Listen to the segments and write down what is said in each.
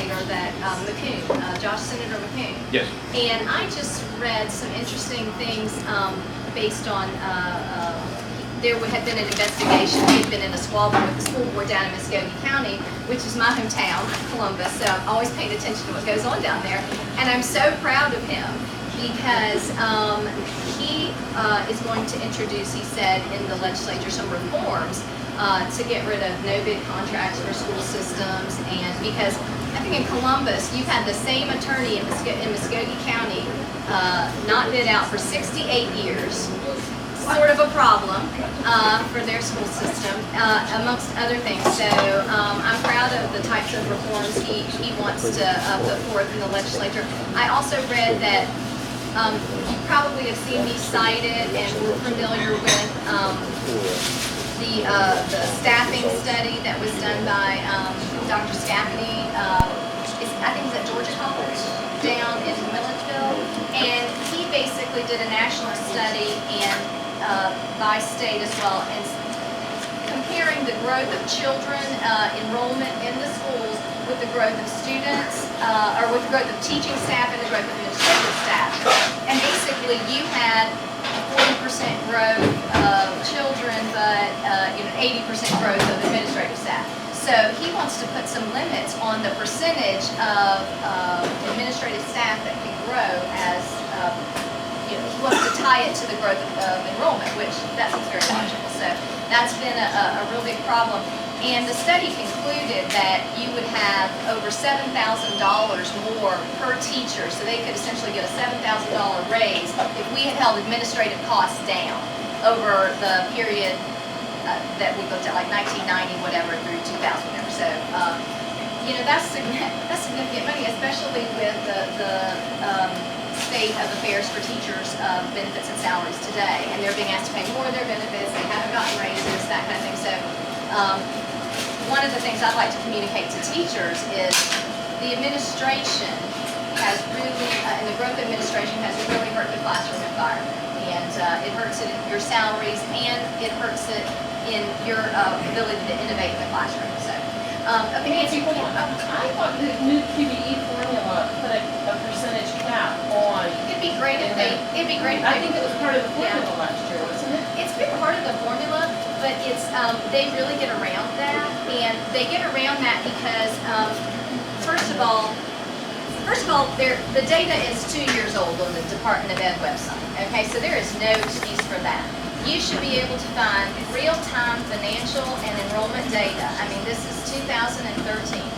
legislator that McKoon, Senator McKoon. Yes. And I just read some interesting things based on, there had been an investigation. He had been in a squabble with the school board down in Muskogee County, which is my hometown, Columbus, so I'm always paying attention to what goes on down there. And I'm so proud of him because he is going to introduce, he said, in the legislature some reforms to get rid of no-bid contracts for school systems. And because I think in Columbus, you've had the same attorney in Muskogee County not bid out for 68 years, sort of a problem for their school system, amongst other things. So I'm proud of the types of reforms he wants to put forth in the legislature. I also read that you probably have seen me cited and we're familiar with the staffing study that was done by Dr. Scaffney, I think it's at Georgia College down in Milledgeville, and he basically did a national study and by state as well, and comparing the growth of children enrollment in the schools with the growth of students, or with the growth of teaching staff and the growth of administrative staff. And basically you had 40% growth of children, but 80% growth of administrative staff. So he wants to put some limits on the percentage of administrative staff that can grow as, he wants to tie it to the growth of enrollment, which that seems very logical. So that's been a real big problem. And the study concluded that you would have over $7,000 more per teacher, so they could essentially get a $7,000 raise if we had held administrative costs down over the period that we looked at, like 1990, whatever, through 2000, whatever. So, that's significant money, especially with the state of affairs for teachers' benefits and salaries today. And they're being asked to pay more of their benefits, they haven't gotten raises, that kind of thing. So, one of the things I'd like to communicate to teachers is the administration has really, and the growth of administration has really hurt the classroom environment. And it hurts it in your salaries, and it hurts it in your ability to innovate in the classroom. So, Nancy, hold on. I thought the new QBE formula put a percentage cap on. It'd be great if they. I think it was part of the formula last year, wasn't it? It's been part of the formula, but it's they really get around that, and they get around that because first of all, the data is 2 years old on the Department of Ed website. Okay, so there is no excuse for that. You should be able to find real-time financial and enrollment data. I mean, this is 2013,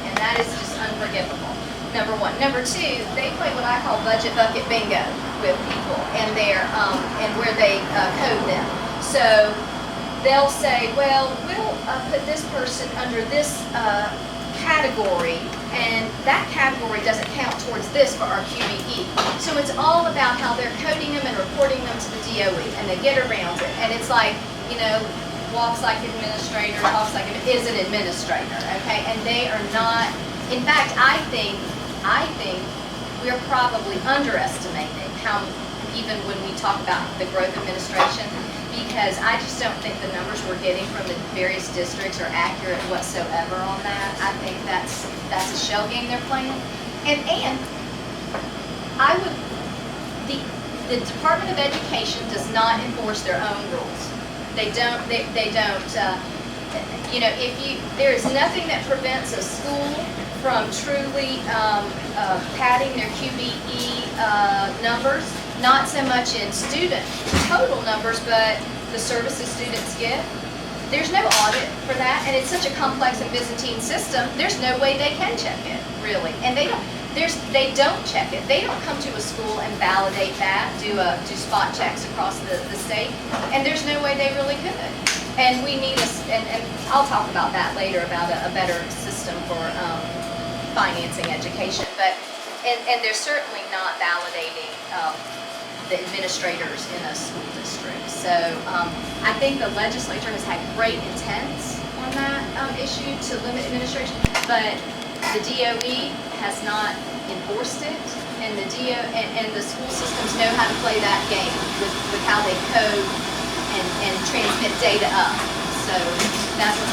and that is just unforgivable. Number one. Number two, they play what I call budget bucket bingo with people and their and where they code them. So they'll say, well, we'll put this person under this category, and that category doesn't count towards this for our QBE. So it's all about how they're coding them and reporting them to the DOE, and they get around it. And it's like, walks like an administrator, talks like is an administrator, okay? And they are not. In fact, I think we're probably underestimating how, even when we talk about the growth of administration, because I just don't think the numbers we're getting from the various districts are accurate whatsoever on that. I think that's a shell game they're playing. And I would, the Department of Education does not enforce their own rules. They don't, there is nothing that prevents a school from truly padding their QBE numbers. Not so much in student total numbers, but the services students get. There's no audit for that, and it's such a complex and Byzantine system, there's no way they can check it, really. And they don't check it. They don't come to a school and validate that, do spot checks across the state, and there's no way they really could. And we need and I'll talk about that later, about a better system for financing education, but and they're certainly not validating the administrators in a school district. So I think the legislature has had great intents on that issue to limit administration, but the DOE has not enforced it, and the school systems know how to play that game with how they code and transmit data up. So that's what